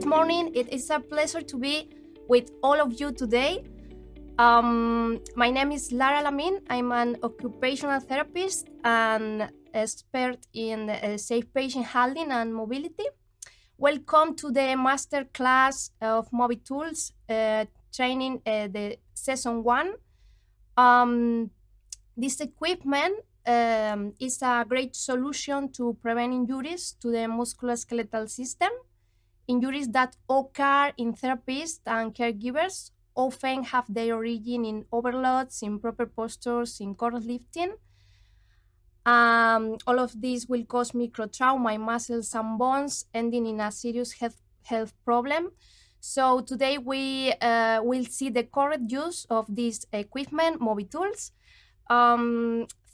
morning. It is a pleasure to be with all of you today. My name is Lara Lamin. I'm an occupational therapist and expert in safe patient handling and mobility. Welcome to the master class of Mobi Tools training, the session 1. This equipment is a great solution to prevent injuries to the musculoskeletal system. Injuries that occur in therapists and caregivers often have their origin in overloads, improper postures, incorrect lifting. All of this will cause microtrauma in muscles and bones, ending in a serious health problem. So today we will see the correct use of this equipment, Mobi Tools.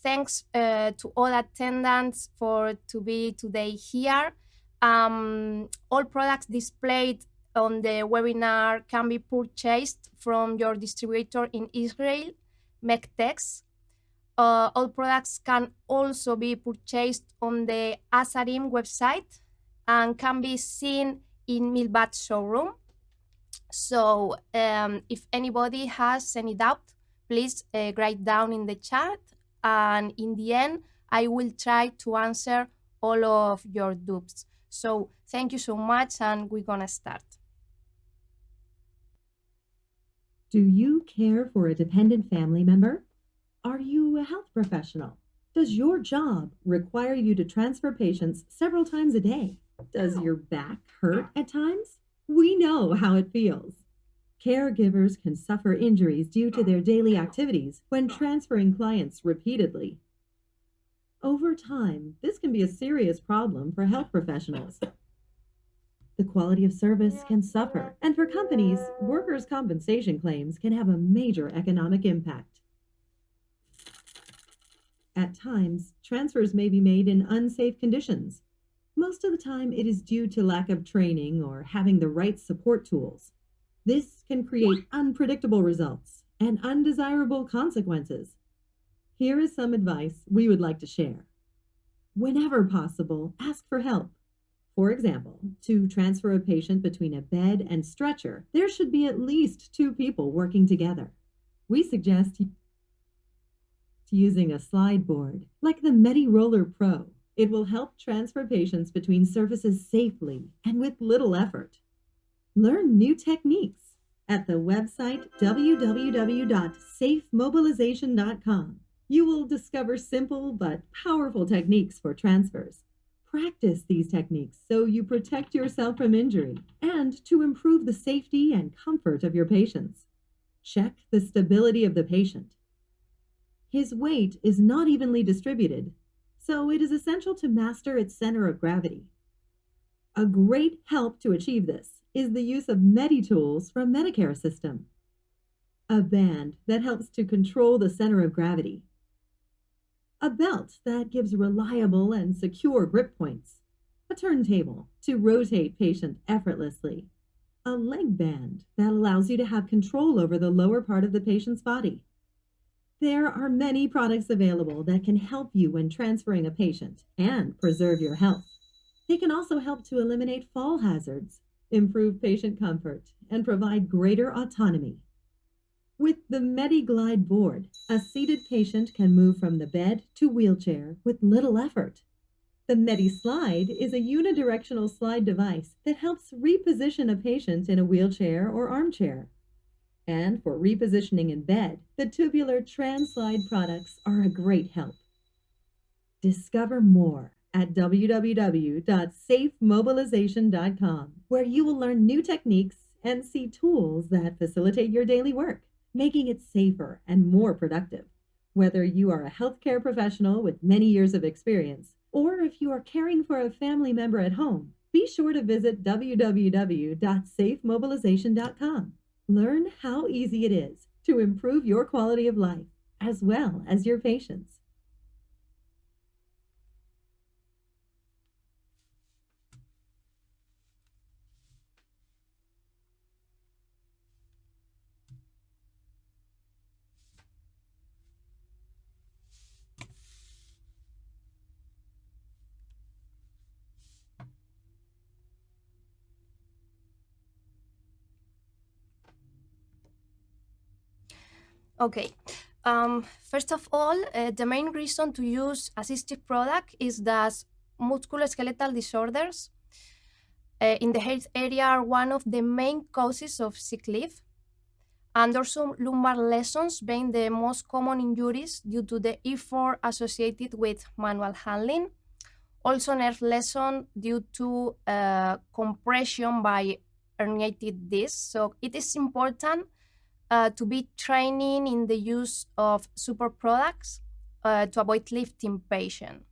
Thanks to all attendants to be today here. All products displayed on the webinar can be purchased from your distributor in Israel, Mectex. All products can also be purchased on the Asarim website and can be seen in Milbat showroom. So if anybody has any doubt, please write down in the chat, and in the end, I will try to answer all of your doubts. So thank you so much, and we're gonna start. Do you care for a dependent family member? Are you a health professional? Does your job require you to transfer patients several times a day? Does your back hurt at times? We know how it feels. Caregivers can suffer injuries due to their daily activities when transferring clients repeatedly. Over time, this can be a serious problem for health professionals. The quality of service can suffer, and for companies, workers' compensation claims can have a major economic impact. At times, transfers may be made in unsafe conditions. Most of the time, it is due to lack of training or having the right support tools. This can create unpredictable results and undesirable consequences. Here is some advice we would like to share. Whenever possible, ask for help. For example, to transfer a patient between a bed and stretcher, there should be at least 2 people working together. We suggest using a slide board like the MediRoller Pro. It will help transfer patients between surfaces safely and with little effort. Learn new techniques at the website www.safemobilization.com. You will discover simple but powerful techniques for transfers. Practice these techniques so you protect yourself from injury and to improve the safety and comfort of your patients. Check the stability of the patient. His weight is not evenly distributed, so it is essential to master its center of gravity. A great help to achieve this is the use of MediTools from Medicare system, a band that helps to control the center of gravity, a belt that gives reliable and secure grip points, a turntable to rotate patient effortlessly, a leg band that allows you to have control over the lower part of the patient's body. There are many products available that can help you when transferring a patient and preserve your health. They can also help to eliminate fall hazards, improve patient comfort, and provide greater autonomy. With the MediGlide board, a seated patient can move from the bed to wheelchair with little effort. The MediSlide is a unidirectional slide device that helps reposition a patient in a wheelchair or armchair. And for repositioning in bed, the tubular TransSlide products are a great help. Discover more at www.safemobilization.com, where you will learn new techniques and see tools that facilitate your daily work, making it safer and more productive. Whether you are a healthcare professional with many years of experience, or if you are caring for a family member at home, be sure to visit www.safemobilization.com. Learn how easy it is to improve your quality of life, as well as your patients. Okay. First of all, the main reason to use assistive product is that musculoskeletal disorders in the health area are one of the main causes of sick leave, and also lumbar lesions being the most common injuries due to the effort associated with manual handling. Also nerve lesion due to compression by herniated discs. So it is important to be training in the use of support products to avoid lifting patient.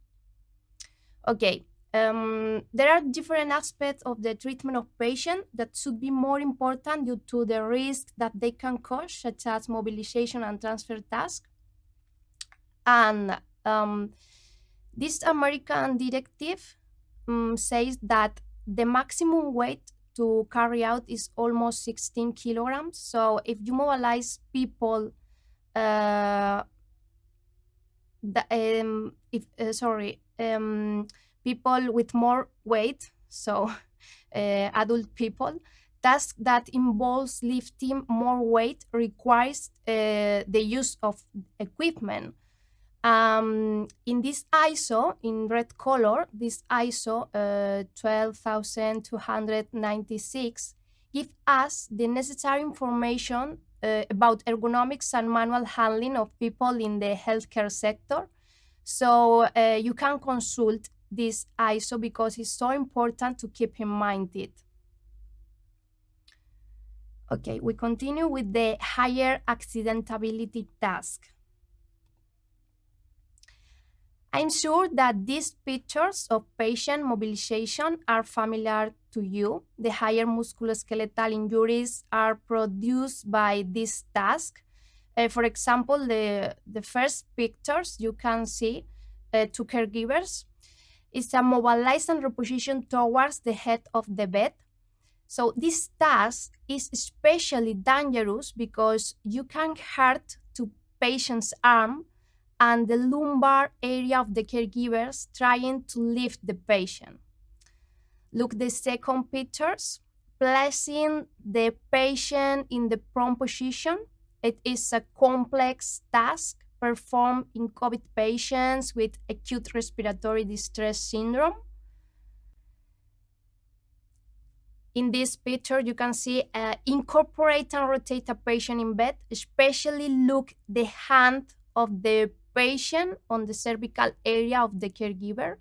Okay, there are different aspects of the treatment of patient that should be more important due to the risk that they can cause, such as mobilization and transfer tasks. And this American directive says that the maximum weight to carry out is almost 16 kilograms. So if you mobilize people, people with more weight, so adult people, task that involves lifting more weight requires the use of equipment. In this ISO, in red color, this ISO 12296 give us the necessary information about ergonomics and manual handling of people in the healthcare sector. So you can consult this ISO because it's so important to keep in mind it. Okay, we continue with the higher accidentability task. I'm sure that these pictures of patient mobilization are familiar to you. The higher musculoskeletal injuries are produced by this task. For example, the first pictures you can see two caregivers. It's a mobilized and reposition towards the head of the bed. So this task is especially dangerous because you can hurt to patient's arm and the lumbar area of the caregivers trying to lift the patient. Look the second pictures, placing the patient in the prone position. It is a complex task performed in COVID patients with acute respiratory distress syndrome. In this picture, you can see incorporate and rotate a patient in bed, especially look the hand of the patient on the cervical area of the caregiver.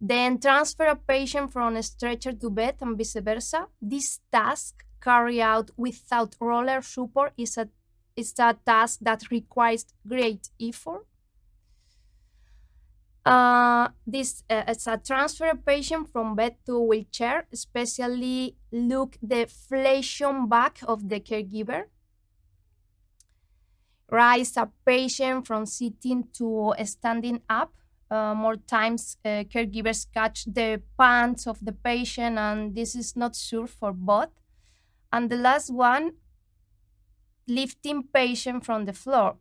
Then transfer a patient from a stretcher to bed and vice versa. This task carried out without roller support is a task that requires great effort. It's a transfer a patient from bed to wheelchair, especially look the flexion back of the caregiver. Rise a patient from sitting to standing up. More times, caregivers catch the pants of the patient, and this is not sure for both. And the last one, lifting patient from the floor.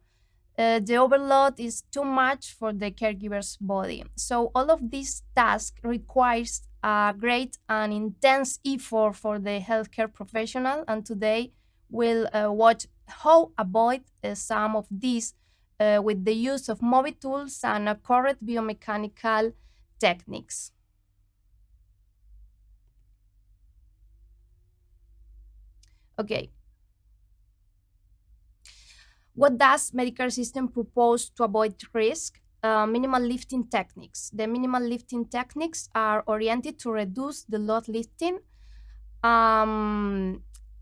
The overload is too much for the caregiver's body. So all of these tasks requires a great and intense effort for the healthcare professional. And today we'll watch how avoid some of these with the use of mobile tools and correct biomechanical techniques. Okay. What does medical system propose to avoid risk? Minimal lifting techniques. The minimal lifting techniques are oriented to reduce the load lifting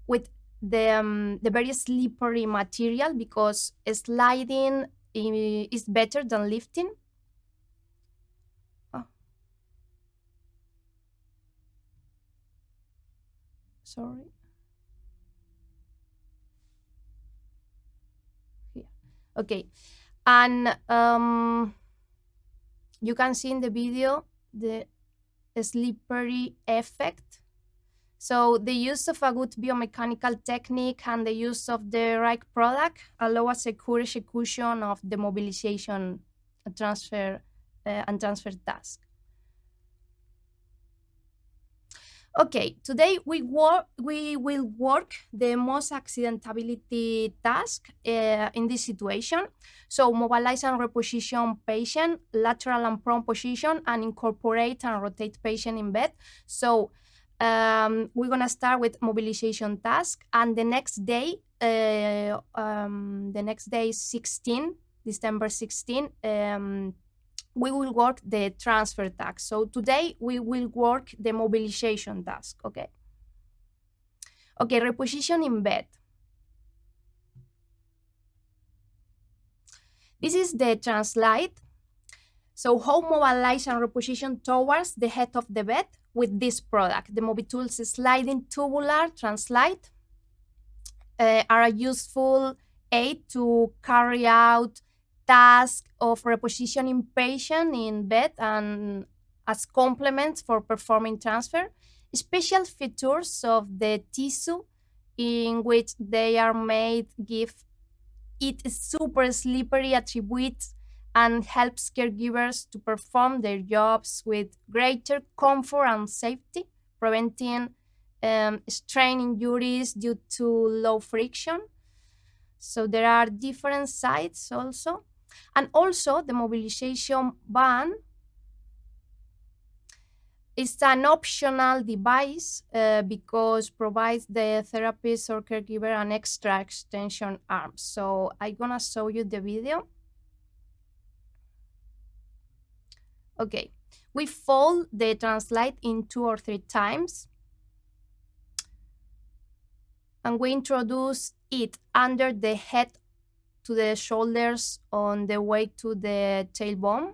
with the very slippery material because sliding is better than lifting. Oh. Sorry. Okay, and you can see in the video the slippery effect. So the use of a good biomechanical technique and the use of the right product allow a secure execution of the mobilization transfer task. Okay, today we will work the most accidentability task in this situation. So mobilize and reposition patient, lateral and prone position, and incorporate and rotate patient in bed. So we're gonna start with mobilization task, and the next day, is 16, December 16. We will work the transfer task. So today we will work the mobilization task, okay? Okay, reposition in bed. This is the translate. So how mobilize and reposition towards the head of the bed with this product. The MobiTools sliding tubular translate are a useful aid to carry out task of repositioning patient in bed and as complements for performing transfer. Special features of the tissue in which they are made give it super slippery attributes and helps caregivers to perform their jobs with greater comfort and safety, preventing strain injuries due to low friction. So there are different sides also. And also the mobilization band is an optional device because provides the therapist or caregiver an extra extension arm. So I'm gonna show you the video. Okay, we fold the translate in 2 or 3 times. And we introduce it under the head to the shoulders on the way to the tailbone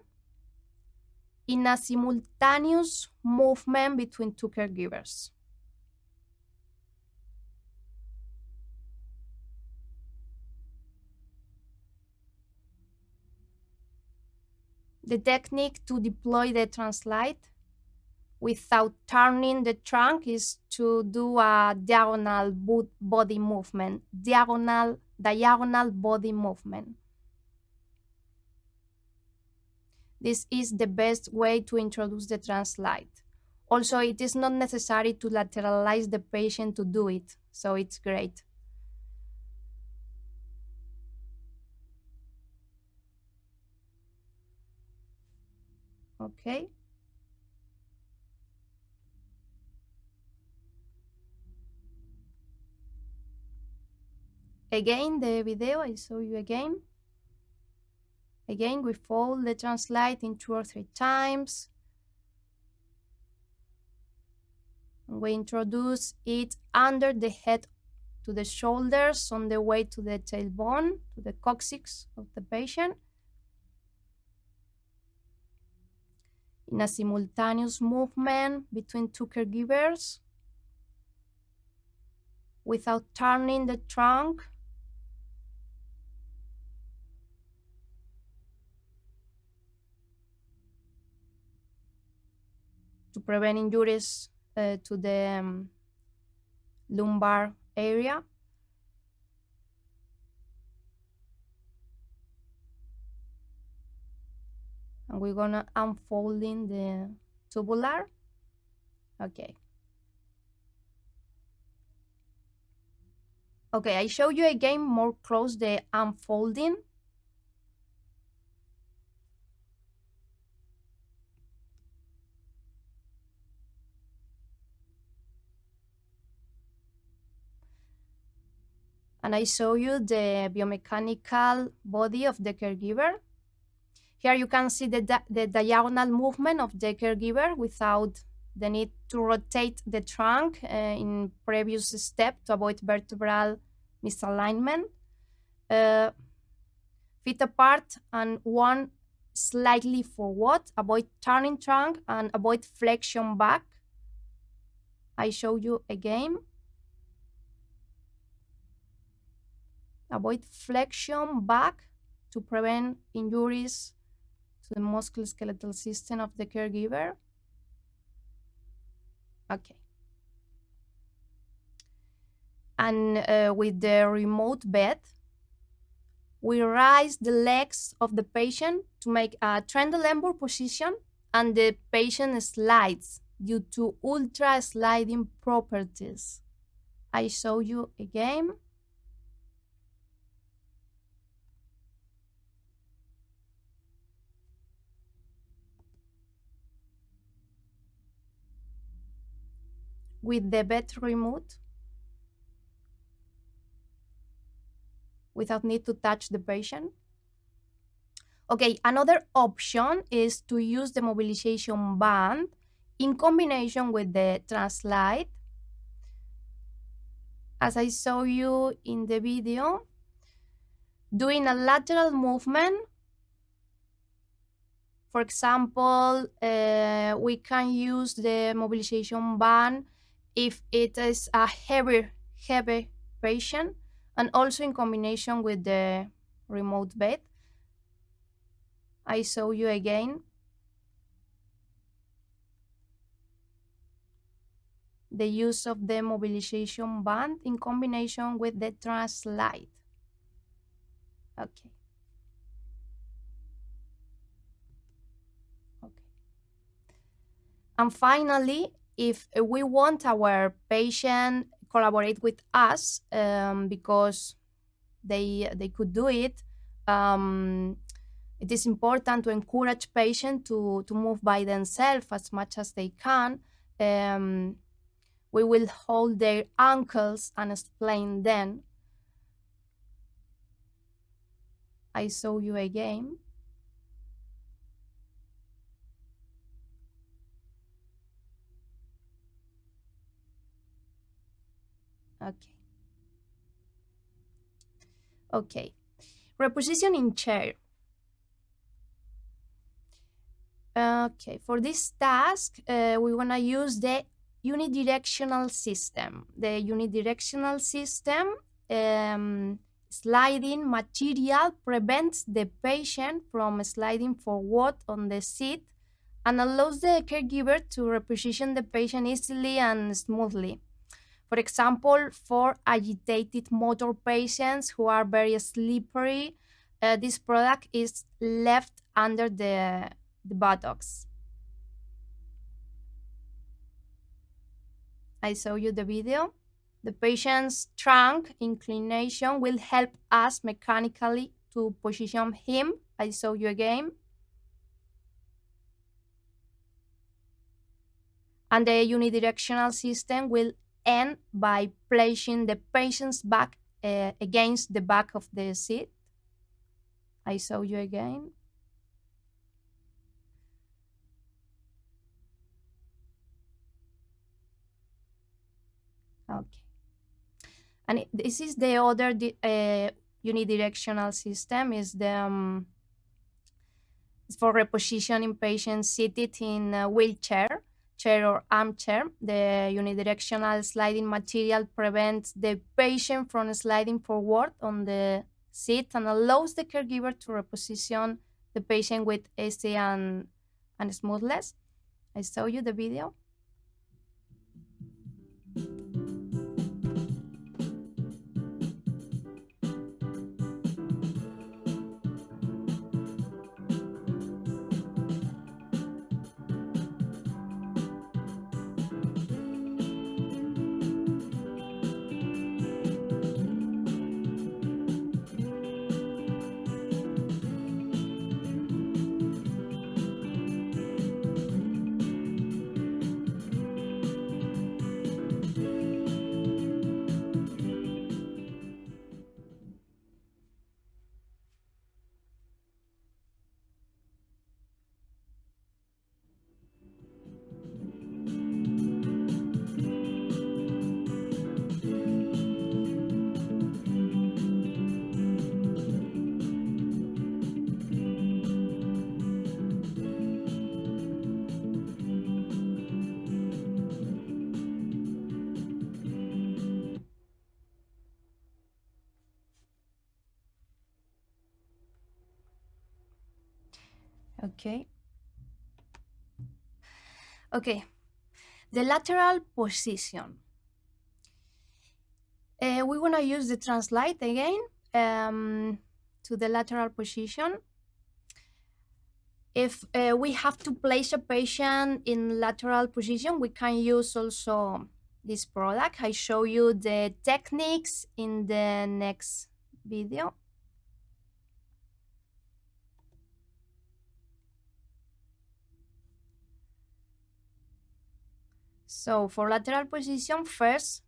in a simultaneous movement between 2 caregivers. The technique to deploy the translate without turning the trunk is to do a diagonal body movement, diagonal body movement. This is the best way to introduce the translate. Also, it is not necessary to lateralize the patient to do it, so it's great. Okay. Again, the video, I show you again. Again, we fold the translate in 2 or 3 times. And we introduce it under the head to the shoulders on the way to the tailbone, to the coccyx of the patient. In a simultaneous movement between 2 caregivers without turning the trunk. To prevent injuries to the lumbar area. And we're gonna unfolding the tubular. Okay. Okay, I show you again more close the unfolding. And I show you the biomechanical body of the caregiver. Here you can see the diagonal movement of the caregiver without the need to rotate the trunk in previous step to avoid vertebral misalignment. Feet apart and one slightly forward, avoid turning trunk and avoid flexion back. I show you again. Avoid flexion back to prevent injuries to the musculoskeletal system of the caregiver. Okay. And with the remote bed, we raise the legs of the patient to make a triangular position and the patient slides due to ultra sliding properties. I show you again. With the bed removed, without need to touch the patient. Okay, another option is to use the mobilization band in combination with the translite. As I show you in the video, doing a lateral movement. For example, we can use the mobilization band if it is a heavy patient, and also in combination with the remote bed. I show you again. The use of the mobilization band in combination with the translite. Okay. And finally, if we want our patient collaborate with us because they could do it, it is important to encourage patients to move by themselves as much as they can. We will hold their ankles and explain them. I show you again. Okay. Okay. Reposition in chair. Okay, for this task, we want to use the unidirectional system. The unidirectional system sliding material prevents the patient from sliding forward on the seat and allows the caregiver to reposition the patient easily and smoothly. For example, for agitated motor patients who are very slippery, this product is left under the buttocks. I show you the video. The patient's trunk inclination will help us mechanically to position him. I show you again. And the unidirectional system will end by placing the patient's back against the back of the seat. I show you again. Okay. And this is the other unidirectional system, is the for repositioning patients seated in a wheelchair, chair or armchair. The unidirectional sliding material prevents the patient from sliding forward on the seat and allows the caregiver to reposition the patient with ease and smoothness. I show you the video. Okay. Okay. The lateral position. We want to use the translite again to the lateral position. If we have to place a patient in lateral position, we can use also this product. I show you the techniques in the next video. So for lateral position, first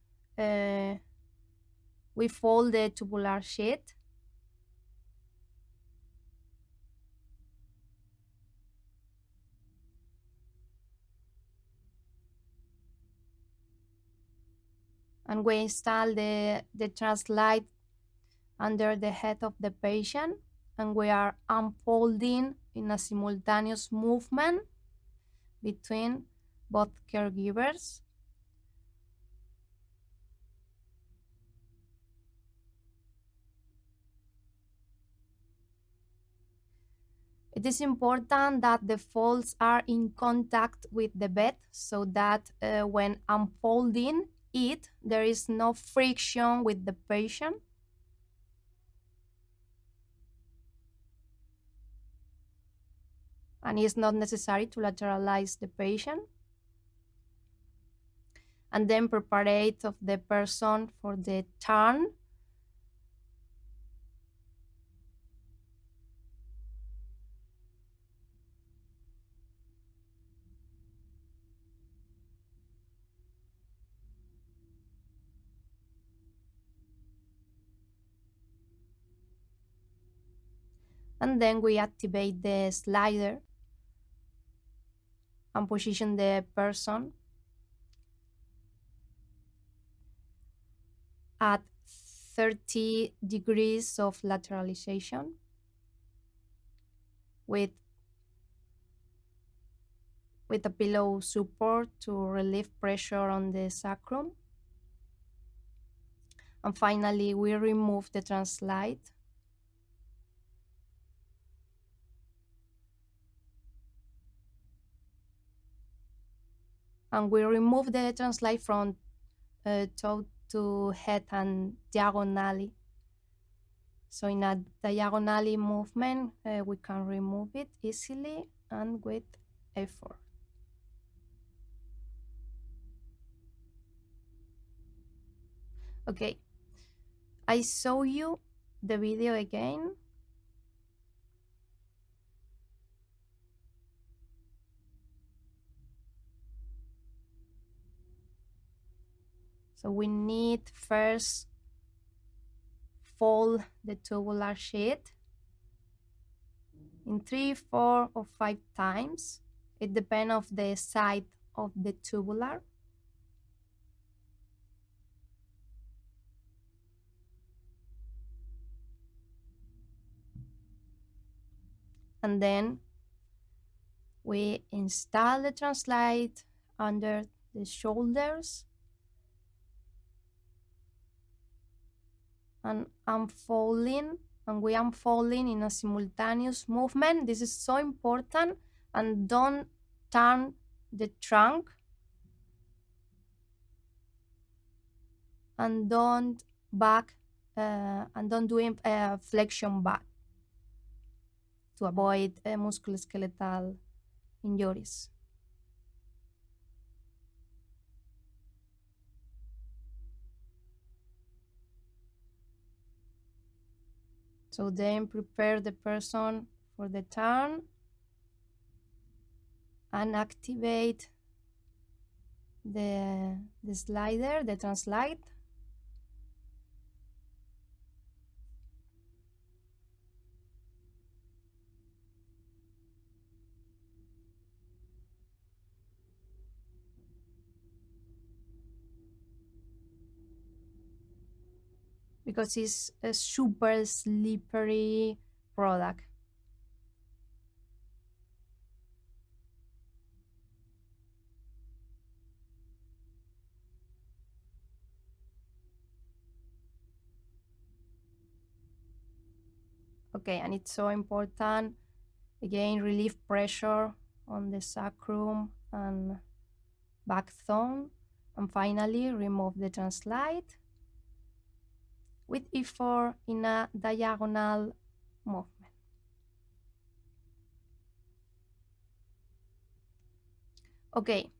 we fold the tubular sheet. And we install the translite under the head of the patient, and we are unfolding in a simultaneous movement between both caregivers. It is important that the folds are in contact with the bed so that when unfolding it, there is no friction with the patient. And it's not necessary to lateralize the patient. And then preparate of the person for the turn. And then we activate the slider and position the person at 30 degrees of lateralization with a pillow support to relieve pressure on the sacrum. And finally, we remove the translite. And we remove the translite from toe to head and diagonally. So in a diagonally movement, we can remove it easily and with effort. Okay, I show you the video again. So we need first fold the tubular sheet in 3, 4, or 5 times. It depends on the side of the tubular. And then we install the translite under the shoulders and unfolding, and we unfolding in a simultaneous movement. This is so important. And don't turn the trunk and don't back and don't do flexion back to avoid musculoskeletal injuries. So then prepare the person for the turn and activate the slider, the translite. Because it's a super slippery product. Okay, and it's so important, again, relieve pressure on the sacrum and back thumb, and finally remove the translite with effort in a diagonal movement. Okay,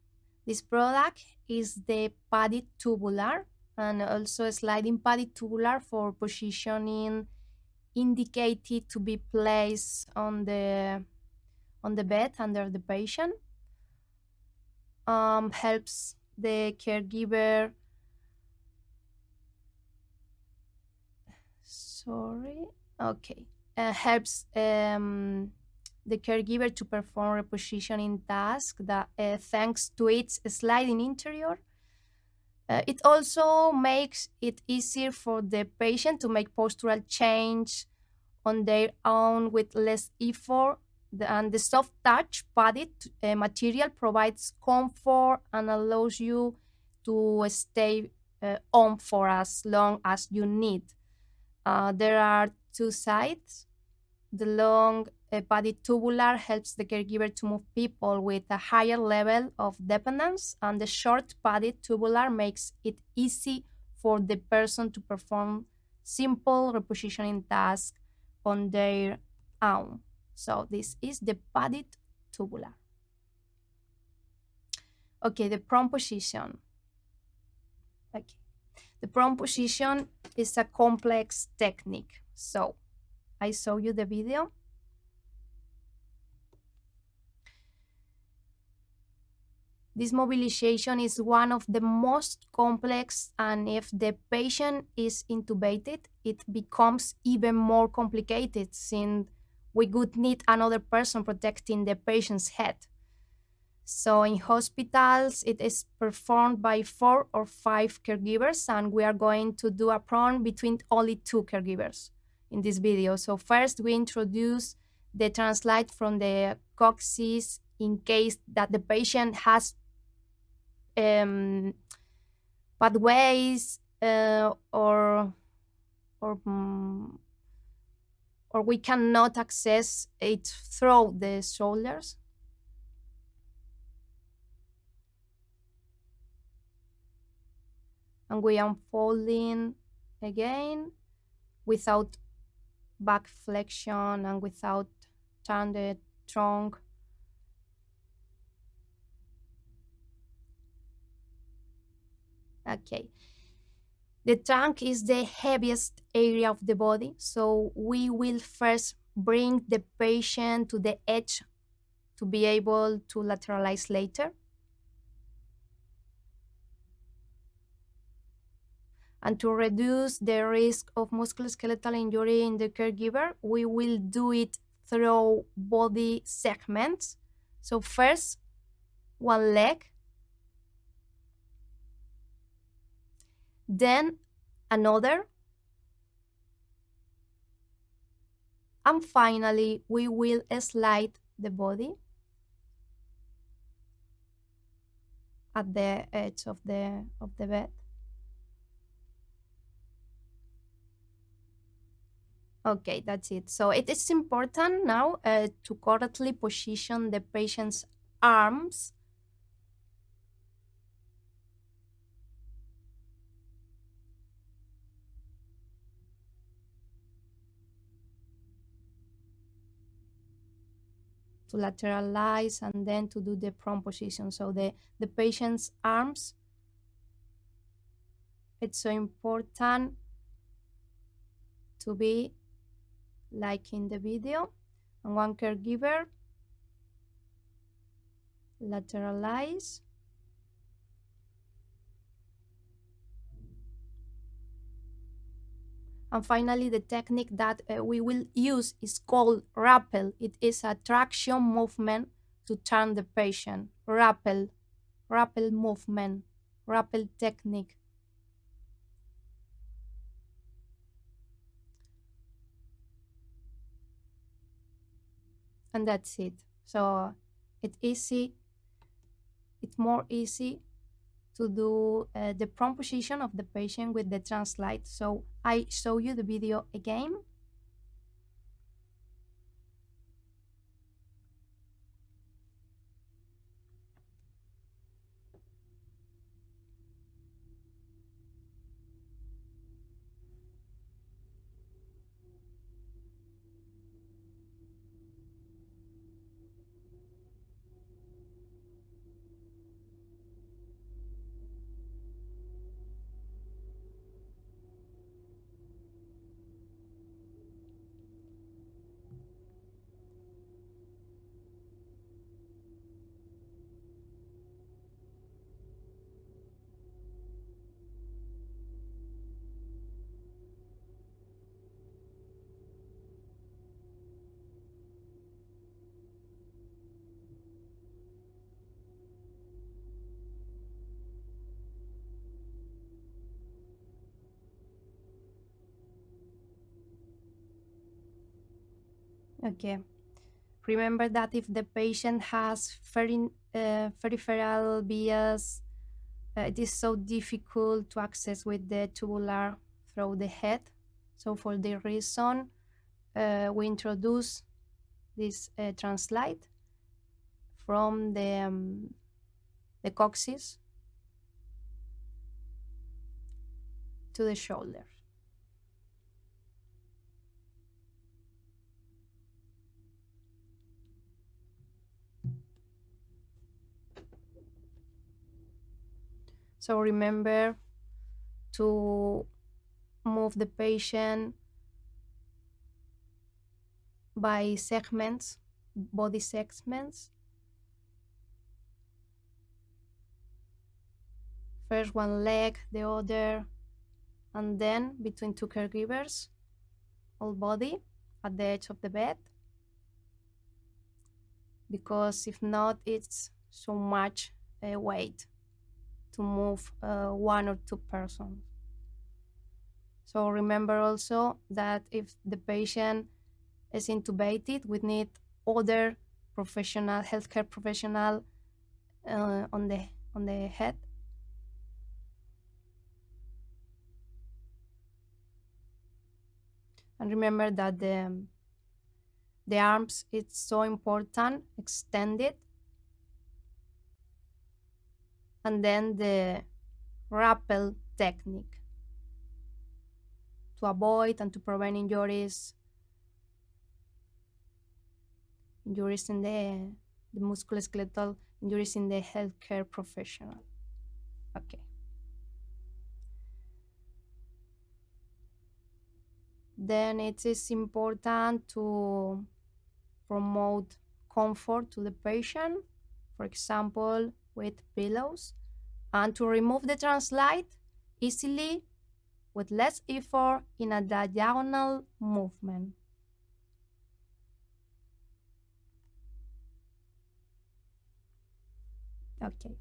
this product is the padded tubular and also a sliding padded tubular for positioning indicated to be placed on the bed under the patient. Helps the caregiver. Sorry. Okay. Helps the caregiver to perform repositioning task that thanks to its sliding interior. It also makes it easier for the patient to make postural change on their own with less effort. And the soft touch padded material provides comfort and allows you to stay on for as long as you need. There are two sides. The long padded tubular helps the caregiver to move people with a higher level of dependence, and the short padded tubular makes it easy for the person to perform simple repositioning tasks on their own. So this is the padded tubular. Okay, the prone position. Okay, the prone position is a complex technique. So I show you the video. This mobilization is one of the most complex, and if the patient is intubated, it becomes even more complicated since we would need another person protecting the patient's head. So in hospitals, it is performed by 4 or 5 caregivers, and we are going to do a prone between only 2 caregivers in this video. So first we introduce the translate from the coccyx in case that the patient has pathways or we cannot access it through the shoulders. And we unfolding again without back flexion and without turn the trunk. Okay. The trunk is the heaviest area of the body, so we will first bring the patient to the edge to be able to lateralize later. And to reduce the risk of musculoskeletal injury in the caregiver, we will do it through body segments. So first, one leg, then another, and finally we will slide the body at the edge of the bed. Okay, that's it. So it is important now to correctly position the patient's arms to lateralize and then to do the prone position. So the patient's arms, it's so important to be like in the video. And one caregiver, lateralize. And finally, the technique that we will use is called rappel. It is a traction movement to turn the patient. Rappel movement, rappel technique. And that's it. So it's more easy to do the prone position of the patient with the translate. So I show you the video again. Okay. Remember that if the patient has peripheral bias, it is so difficult to access with the tubular through the head. So for this reason, we introduce this translite from the coccyx to the shoulder. So remember to move the patient by segments, body segments. First one leg, the other, and then between two caregivers, whole body at the edge of the bed. Because if not, it's so much weight to move one or two persons. So remember also that if the patient is intubated, we need other professional, healthcare professional on the head. And remember that the arms, it's so important, extended. And then the rappel technique to avoid and to prevent injuries in the musculoskeletal injuries in the healthcare professional. Okay. Then it is important to promote comfort to the patient, for example, with pillows, and to remove the translite easily with less effort in a diagonal movement. Okay.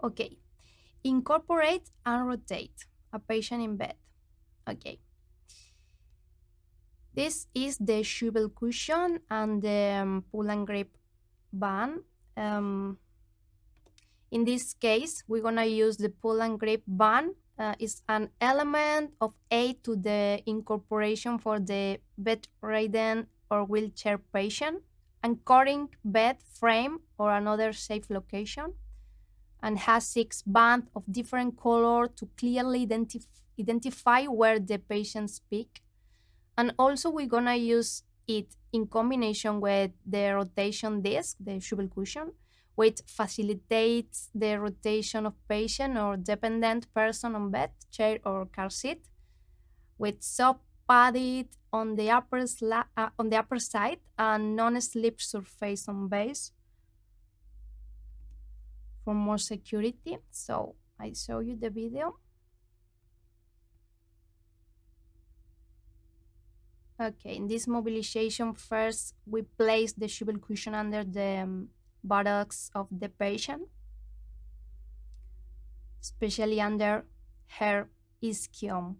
Okay. Incorporate and rotate a patient in bed. Okay. This is the swivel cushion and the pull and grip band. In this case, we're gonna use the pull and grip band. It's an element of aid to the incorporation for the bedridden or wheelchair patient, anchoring bed frame or another safe location, and has 6 bands of different color to clearly identify where the patients peak. And also we're gonna use it in combination with the rotation disc, the swivel cushion, which facilitates the rotation of patient or dependent person on bed, chair, or car seat, with soft padded on the upper side and non-slip surface on base for more security. So I show you the video. Okay, in this mobilization, first we place the swivel cushion under the buttocks of the patient, especially under her ischium.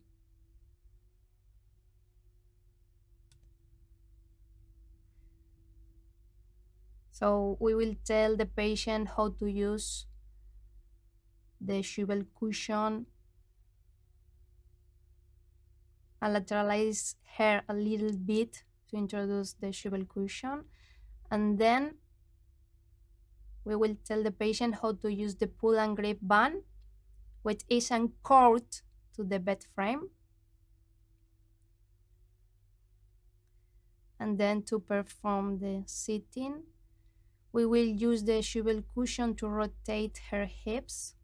So we will tell the patient how to use the swivel cushion and lateralize her a little bit to introduce the swivel cushion. And then we will tell the patient how to use the pull and grip band, which is anchored to the bed frame. And then to perform the sitting, we will use the swivel cushion to rotate her hips.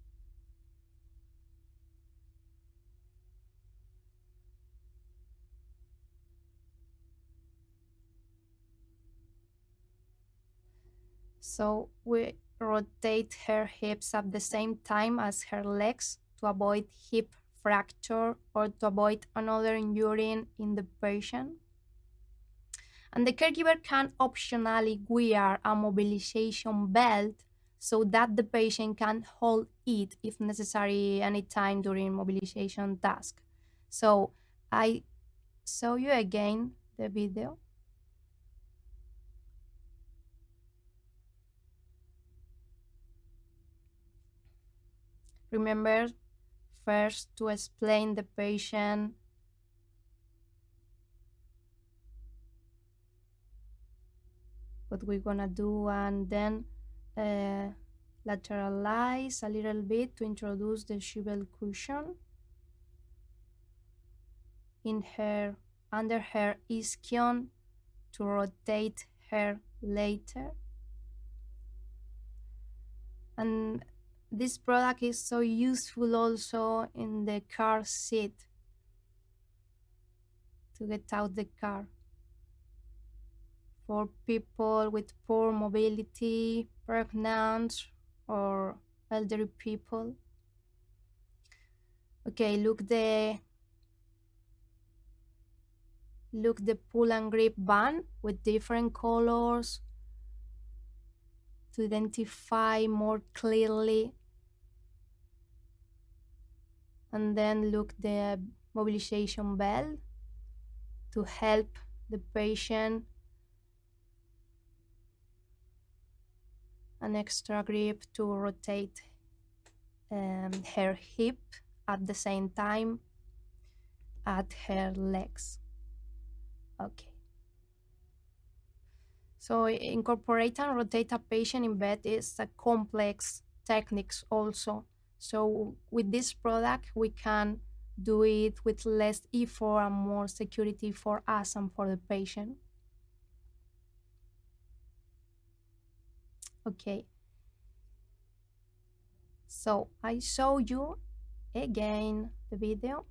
So we rotate her hips at the same time as her legs to avoid hip fracture or to avoid another injury in the patient. And the caregiver can optionally wear a mobilization belt so that the patient can hold it if necessary anytime during mobilization task. So I show you again the video. Remember first to explain the patient what we're gonna do, and then lateralize a little bit to introduce the shovel cushion in her under her ischion to rotate her later. And this product is so useful also in the car seat to get out the car for people with poor mobility, pregnant, or elderly people. Okay, look the pull and grip band with different colors to identify more clearly. And then look the mobilization belt to help the patient. An extra grip to rotate her hip at the same time at her legs. Okay. So incorporate and rotate a patient in bed is a complex techniques also. So with this product, we can do it with less effort and more security for us and for the patient. Okay. So I show you again the video.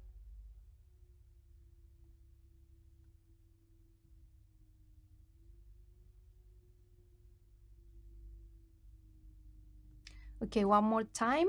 Okay, one more time.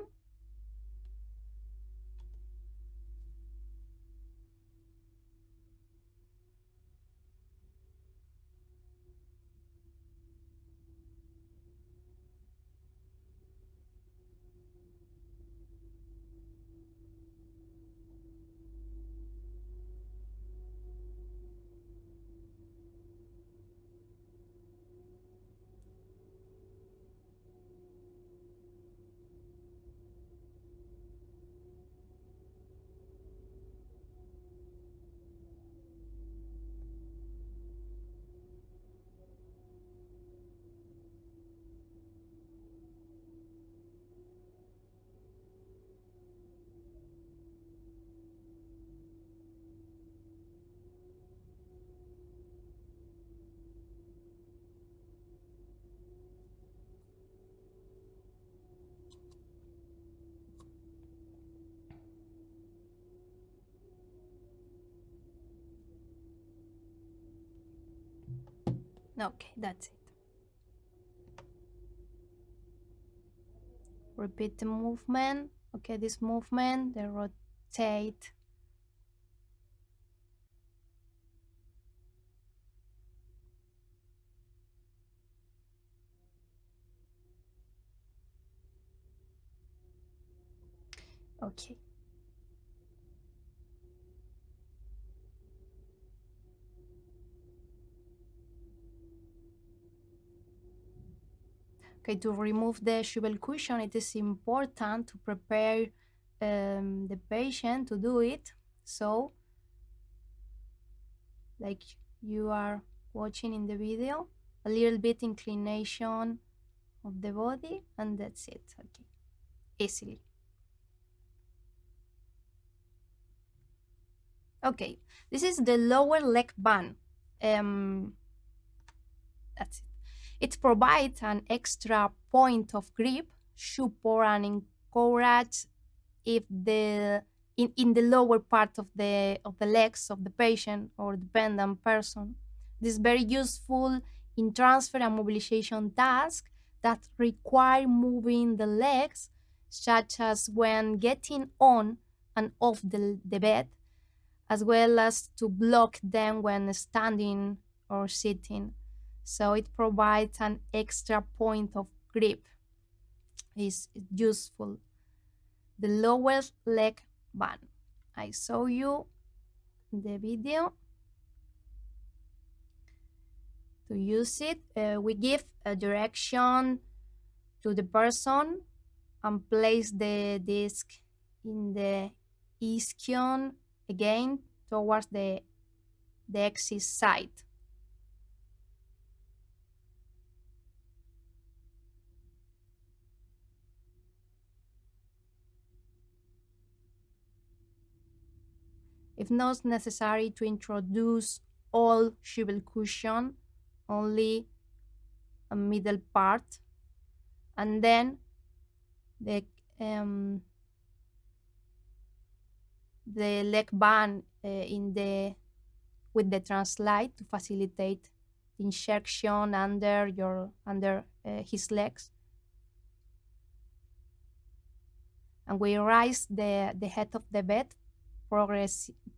Okay, that's it. Repeat the movement. Okay, this movement, they rotate. Okay. Okay, to remove the shovel cushion, it is important to prepare the patient to do it. So, like you are watching in the video, a little bit inclination of the body, and that's it. Okay, easily. Okay, this is the lower leg band. That's it. It provides an extra point of grip, support, and encourage if the in the lower part of the legs of the patient or dependent person. This is very useful in transfer and mobilization tasks that require moving the legs, such as when getting on and off the bed, as well as to block them when standing or sitting. So it provides an extra point of grip. It's useful. The lower leg band. I show you the video. To use it, we give a direction to the person and place the disc in the ischion again towards the exit side. If not necessary to introduce all shovel cushion, only a middle part, and then the leg band with the translate to facilitate the injection under his legs. And we raise the head of the bed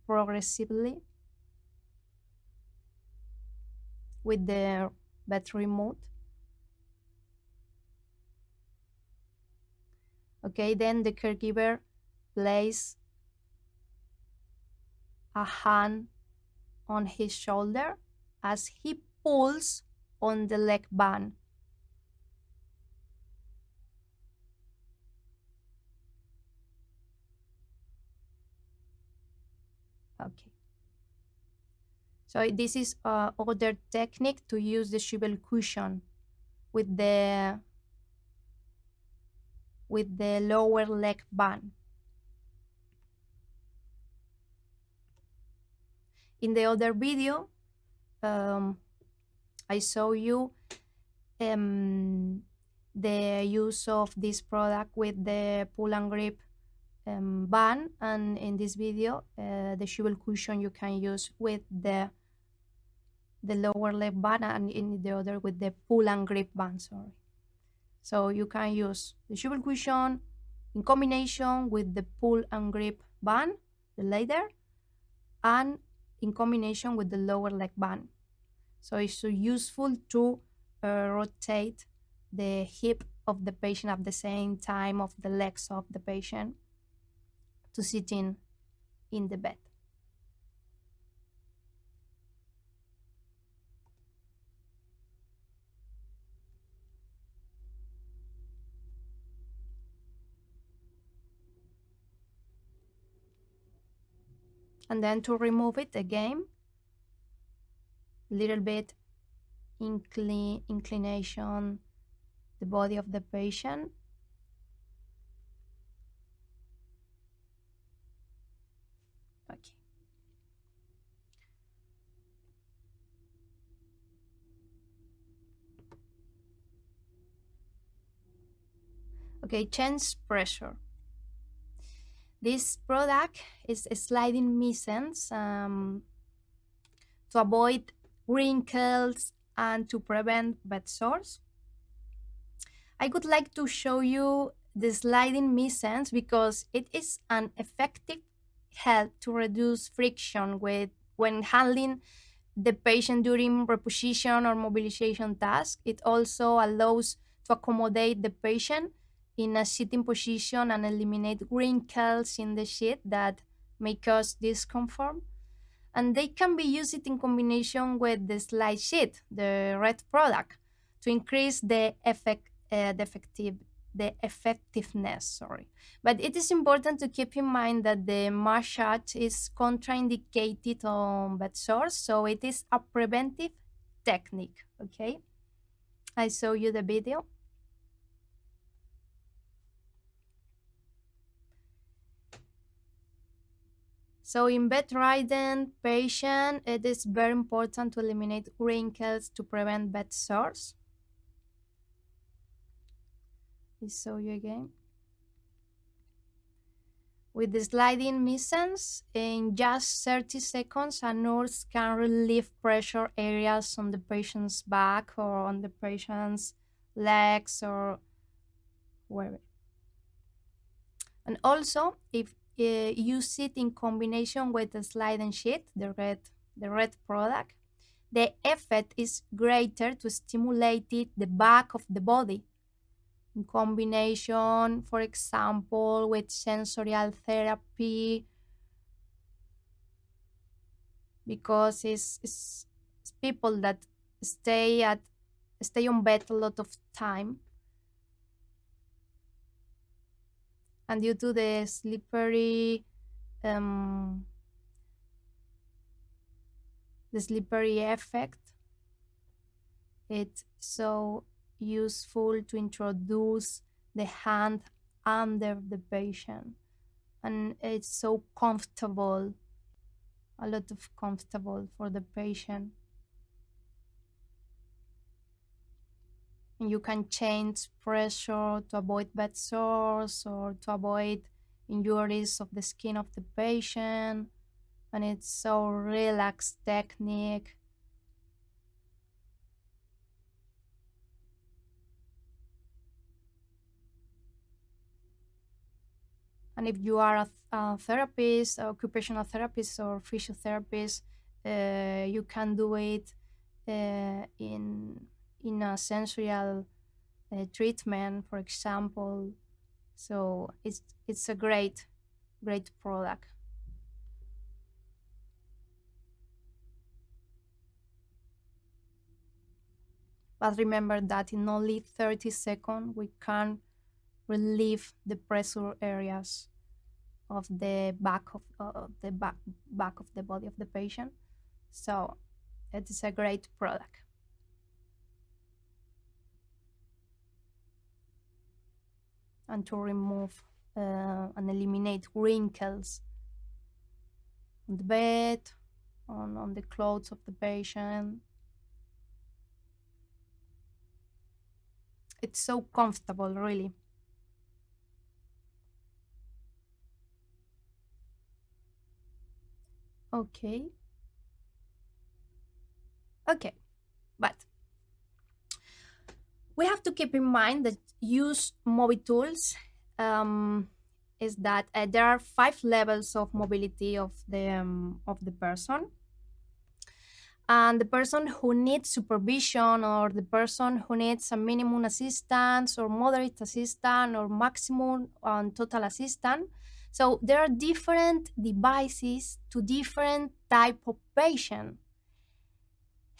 progressively with the bed remote. Okay, then the caregiver places a hand on his shoulder as he pulls on the leg band. Okay. So this is other technique to use the swivel cushion with the lower leg band. In the other video, I show you the use of this product with the pull and grip band, and in this video, the swivel cushion you can use with the lower leg band, and in the other with the pull and grip band. Sorry. So you can use the swivel cushion in combination with the pull and grip band, the leather, and in combination with the lower leg band. So it's so useful to rotate the hip of the patient at the same time of the legs of the patient to sit in the bed. And then to remove it again, little bit inclination the body of the patient. Okay. Okay, change pressure. This product is a sliding missions to avoid wrinkles and to prevent bed sores. I would like to show you the sliding missions because it is an effective help to reduce friction when handling the patient during reposition or mobilization tasks. It also allows to accommodate the patient in a sitting position and eliminate wrinkles in the sheet that may cause discomfort. And they can be used in combination with the slide sheet, the red product, to increase the effectiveness. Sorry. But it is important to keep in mind that the massage is contraindicated on bed sores, so it is a preventive technique. Okay, I show you the video. So in bedridden patient, it is very important to eliminate wrinkles to prevent bed sores. I show you again. With the sliding missions, in just 30 seconds, a nurse can relieve pressure areas on the patient's back or on the patient's legs or wherever. And also, if you sit in combination with the sliding sheet, the red product, the effect is greater to stimulate the back of the body. In combination, for example, with sensorial therapy because it's people that stay on bed a lot of time, and due to the slippery effect, it's so useful to introduce the hand under the patient, and it's so comfortable, a lot of comfortable for the patient. And you can change pressure to avoid bed sores or to avoid injuries of the skin of the patient, and it's so relaxed technique. And if you are a therapist, occupational therapist, or physiotherapist, you can do it in a sensual treatment, for example. So it's a great product. But remember that in only 30 seconds we can relieve the pressure areas of the back of the back of the body of the patient. So it is a great product. And to remove and eliminate wrinkles on the bed, on the clothes of the patient. It's so comfortable, really. Okay, but we have to keep in mind that use mobile tools is that there are 5 levels of mobility of the person. And the person who needs supervision, or the person who needs a minimum assistance or moderate assistance or maximum and total assistance. So there are different devices to different type of patient.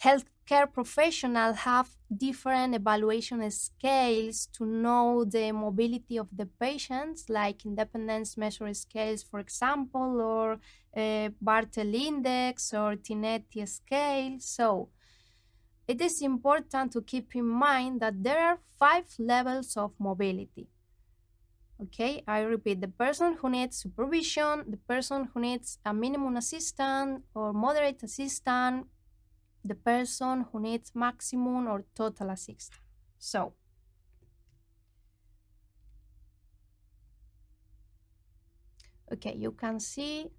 Healthcare professionals have different evaluation scales to know the mobility of the patients, like independence measure scales, for example, or Bartel index or Tinetti scale. So it is important to keep in mind that there are 5 levels of mobility. Okay, I repeat: the person who needs supervision, the person who needs a minimum assistance or moderate assistance, the person who needs maximum or total assistance. So okay, you can see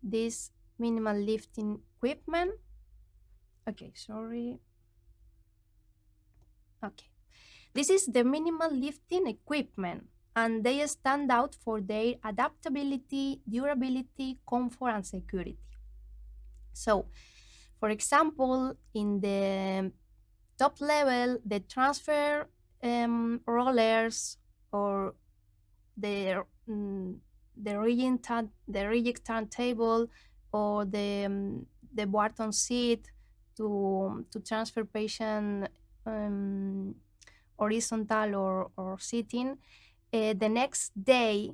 this minimal lifting equipment. Okay, sorry. Okay, this is the minimal lifting equipment, and they stand out for their adaptability, durability, comfort, and security. So, for example, in the top level, the transfer rollers, or the rigid turntable, or the button seat to transfer patient horizontal or sitting. The next day,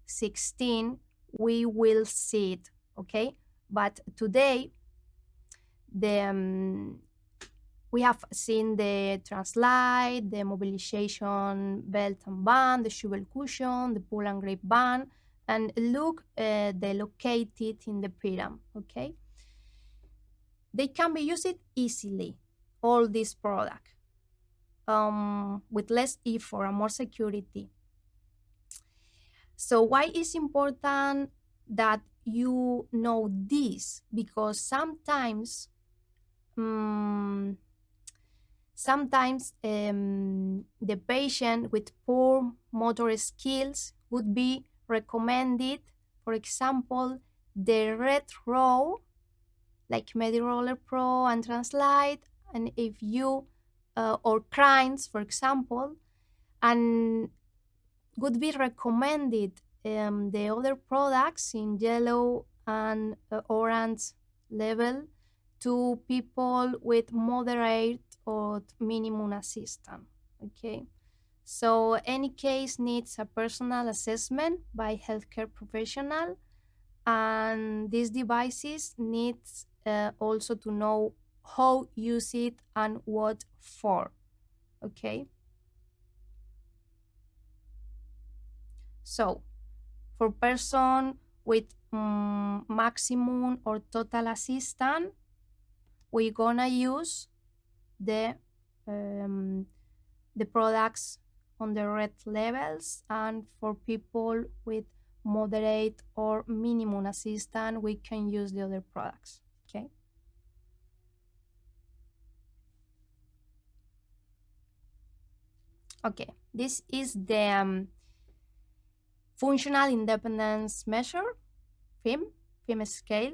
16, we will sit, okay? But today, we have seen the translite, the mobilization belt and band, the swivel cushion, the pull and grip band, and look, they're located in the pyramid, okay? They can be used easily, all these products, with less effort and more security. So why is important that you know this? Because sometimes the patient with poor motor skills would be recommended, for example, the red row, like MediRoller Pro and Translite, and if you, or Crines, for example, and would be recommended the other products in yellow and orange level to people with moderate or minimum assistance. Okay, so any case needs a personal assessment by healthcare professional, and these devices needs also to know how use it and what for. Okay, so for person with maximum or total assistance, we're gonna use the products on the red levels, and for people with moderate or minimum assistance, we can use the other products. Okay. Okay, this is the functional independence measure, FIM scale,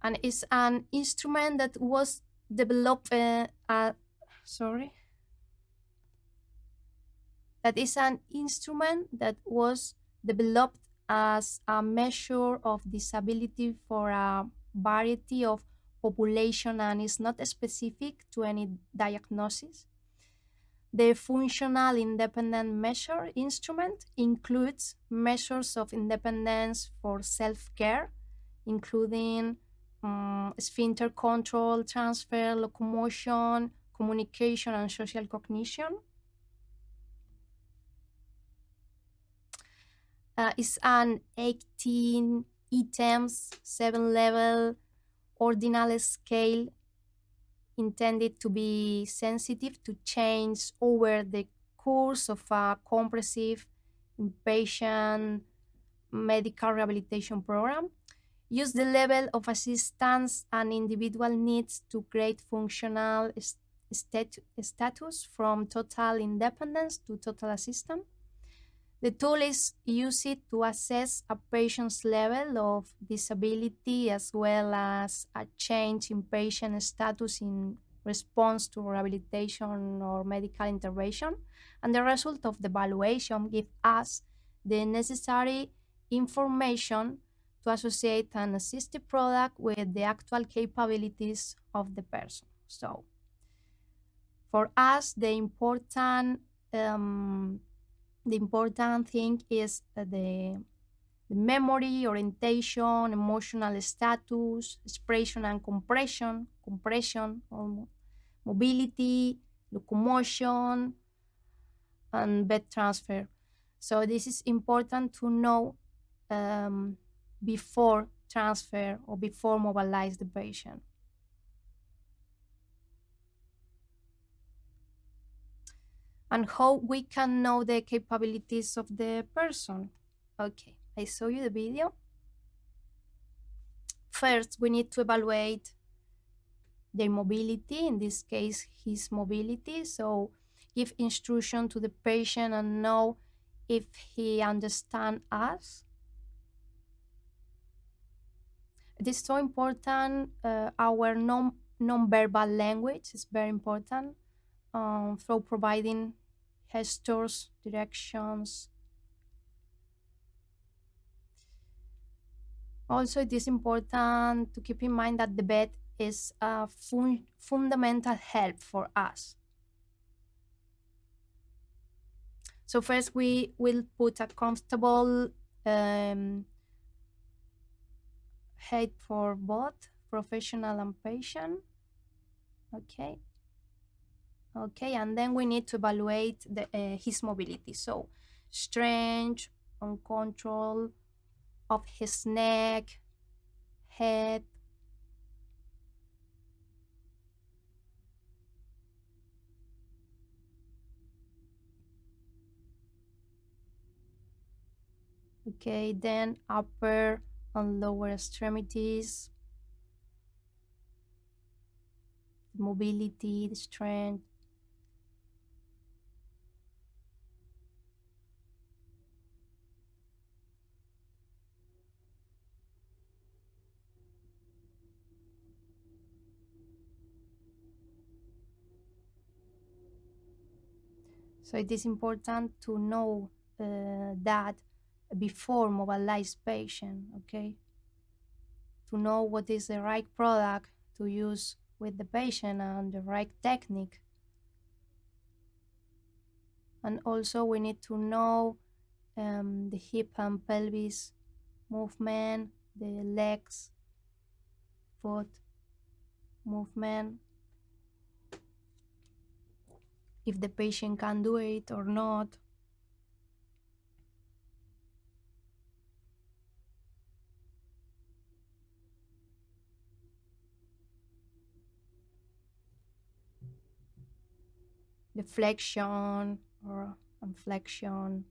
and it's an instrument that was developed. That is an instrument that was developed as a measure of disability for a variety of population and is not specific to any diagnosis. The functional independent measure instrument includes measures of independence for self-care, including sphincter control, transfer, locomotion, communication, and social cognition. It's an 18 items, 7-level ordinal scale intended to be sensitive to change over the course of a comprehensive inpatient medical rehabilitation program. Use the level of assistance an individual needs to grade functional status from total independence to total assistance. The tool is used to assess a patient's level of disability as well as a change in patient status in response to rehabilitation or medical intervention. And the result of the evaluation gives us the necessary information to associate an assistive product with the actual capabilities of the person. So for us, the important thing is the memory, orientation, emotional status, expression and compression, mobility, locomotion, and bed transfer. So this is important to know before transfer or before mobilize the patient. And how we can know the capabilities of the person. Okay, I show you the video. First, we need to evaluate their mobility, in this case, his mobility. So give instruction to the patient and know if he understands us. It is so important. Our non-verbal language is very important. Through providing gestures, directions. Also, it is important to keep in mind that the bed is a fundamental help for us. So first, we will put a comfortable head for both professional and patient. Okay. Okay, and then we need to evaluate his mobility. So strength and control of his neck, head. Okay, then upper and lower extremities, mobility, the strength. So it is important to know that before mobilize patient, okay? to know what is the right product to use with the patient and the right technique. And also we need to know the hip and pelvis movement, the legs, foot movement, if the patient can do it or not. The flexion or flexion.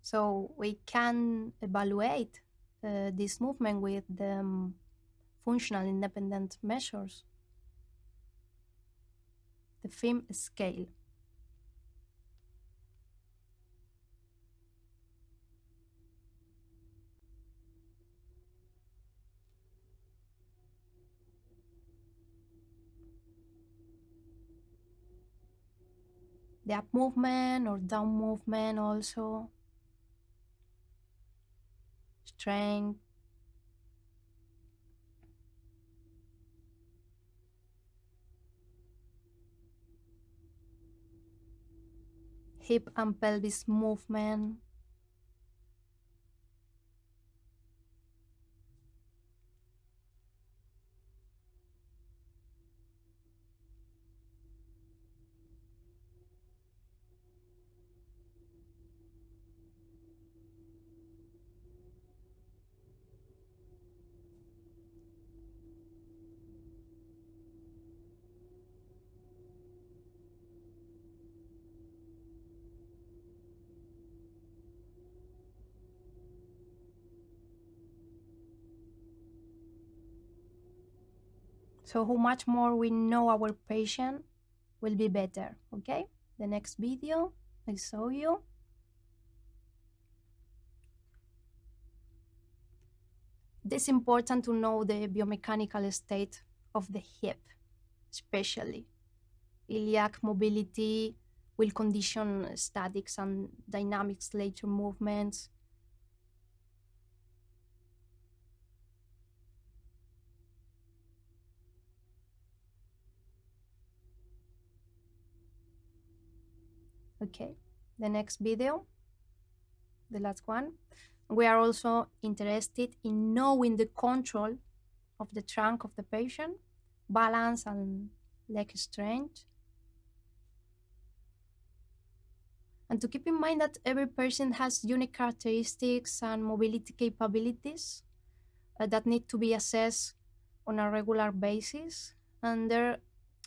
So we can evaluate this movement with the functional independent measures, the FIM scale. The up movement or down movement also, strength, hip and pelvis movement, so how much more we know our patient will be better. Okay, the next video I show you. It is important to know the biomechanical state of the hip, especially iliac mobility will condition statics and dynamics later movements. Okay, the next video, the last one. We are also interested in knowing the control of the trunk of the patient, balance and leg strength. And to keep in mind that every person has unique characteristics and mobility capabilities that need to be assessed on a regular basis. And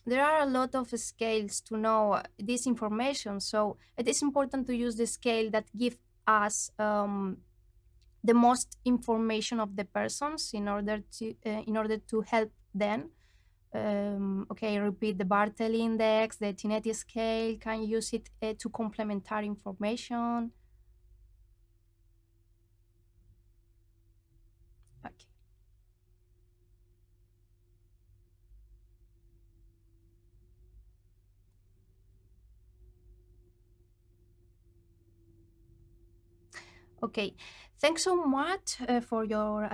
there are a lot of scales to know this information. So it is important to use the scale that give us the most information of the persons in order to help them. Okay, repeat the Bartel index, the Tinetti scale, can use it to complementary information. Okay. Okay, thanks so much for your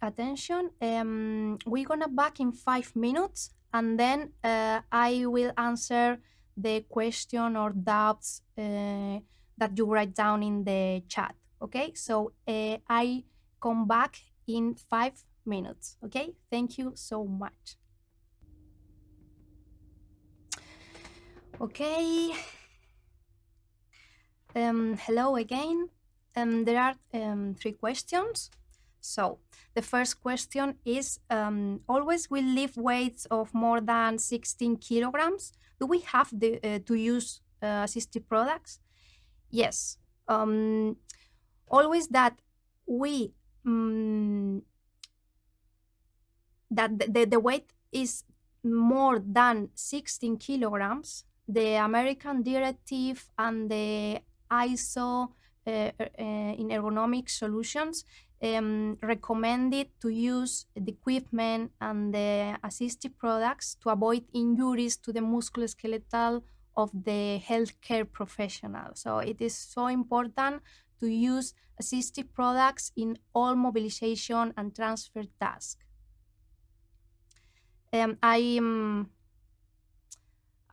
attention. We're gonna back in 5 minutes, and then I will answer the question or doubts that you write down in the chat. Okay, so I come back in 5 minutes. Okay, thank you so much. Okay. Hello again. There are 3 questions. So the first question is, always we lift weights of more than 16 kilograms. Do we have to use assistive products? Yes. Always that we that the weight is more than 16 kilograms, the American directive and the ISO in ergonomic solutions recommended to use the equipment and the assistive products to avoid injuries to the musculoskeletal of the healthcare professional. So it is so important to use assistive products in all mobilization and transfer tasks.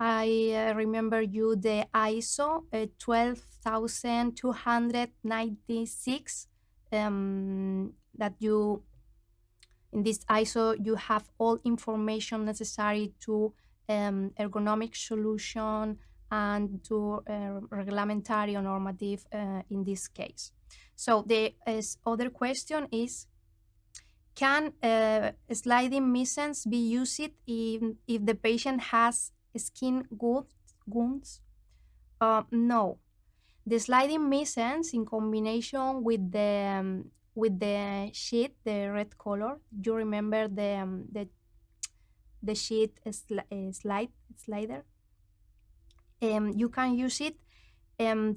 I remember you the ISO 12296 that you, in this ISO, you have all information necessary to ergonomic solution and to regulatory or normative in this case. So the other question is, can sliding missions be used if the patient has skin wounds? No. The sliding missions in combination with the sheet, the red color, you remember the sheet slider? You can use it in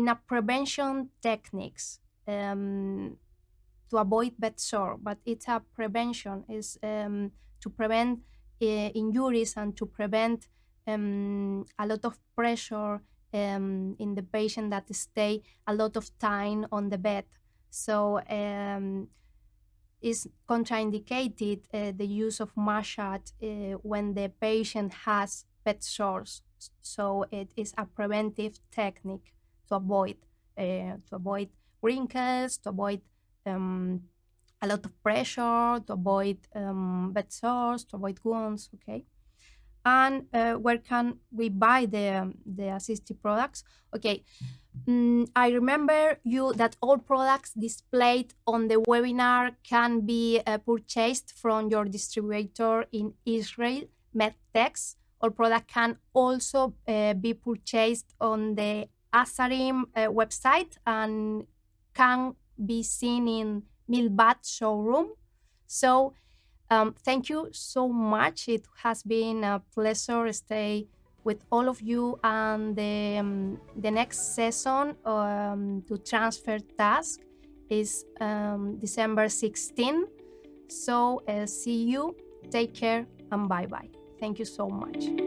a prevention techniques to avoid bed sore, but it's a prevention, is to prevent injuries and to prevent a lot of pressure in the patient that stay a lot of time on the bed. So is contraindicated the use of massage when the patient has bed sores. So it is a preventive technique to avoid wrinkles, to avoid a lot of pressure, to avoid bed sores, to avoid wounds. Okay. And where can we buy the assistive products? Okay, I remember you that all products displayed on the webinar can be purchased from your distributor in Israel, Medtex. All products can also be purchased on the Asarim website and can be seen in Milbat showroom. So thank you so much. It has been a pleasure stay with all of you, and the next session to transfer task is December 16. So see you, take care, and bye-bye. Thank you so much.